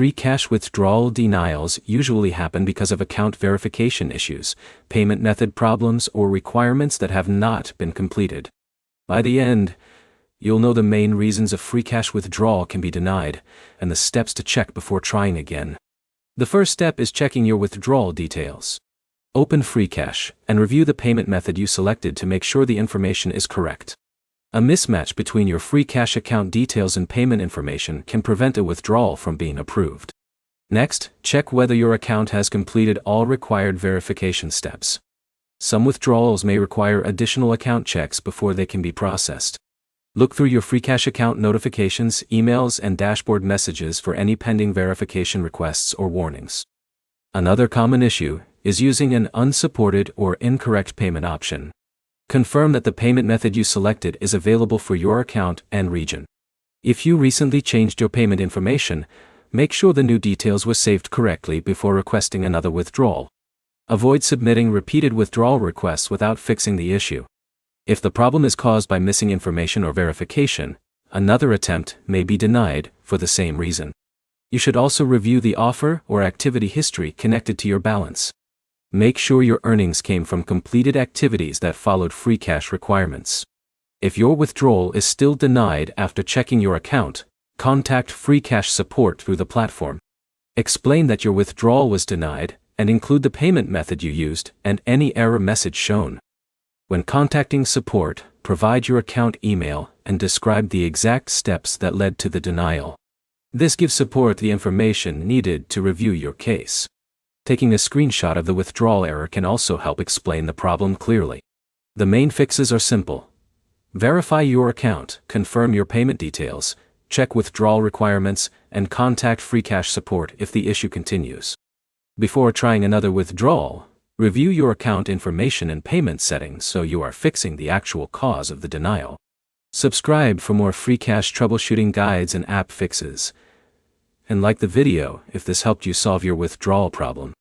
Freecash withdrawal denials usually happen because of account verification issues, payment method problems, or requirements that have not been completed. By the end, you'll know the main reasons a Freecash withdrawal can be denied, and the steps to check before trying again. The first step is checking your withdrawal details. Open Freecash and review the payment method you selected to make sure the information is correct. A mismatch between your Freecash account details and payment information can prevent a withdrawal from being approved. Next, check whether your account has completed all required verification steps. Some withdrawals may require additional account checks before they can be processed. Look through your Freecash account notifications, emails, and dashboard messages for any pending verification requests or warnings. Another common issue is using an unsupported or incorrect payment option. Confirm that the payment method you selected is available for your account and region. If you recently changed your payment information, make sure the new details were saved correctly before requesting another withdrawal. Avoid submitting repeated withdrawal requests without fixing the issue. If the problem is caused by missing information or verification, another attempt may be denied for the same reason. You should also review the offer or activity history connected to your balance. Make sure your earnings came from completed activities that followed Freecash requirements. If your withdrawal is still denied after checking your account, contact Freecash support through the platform. Explain that your withdrawal was denied, and include the payment method you used and any error message shown. When contacting support, provide your account email and describe the exact steps that led to the denial. This gives support the information needed to review your case. Taking a screenshot of the withdrawal error can also help explain the problem clearly. The main fixes are simple. Verify your account, confirm your payment details, check withdrawal requirements, and contact Freecash support if the issue continues. Before trying another withdrawal, review your account information and payment settings so you are fixing the actual cause of the denial. Subscribe for more Freecash troubleshooting guides and app fixes. And like the video if this helped you solve your withdrawal problem.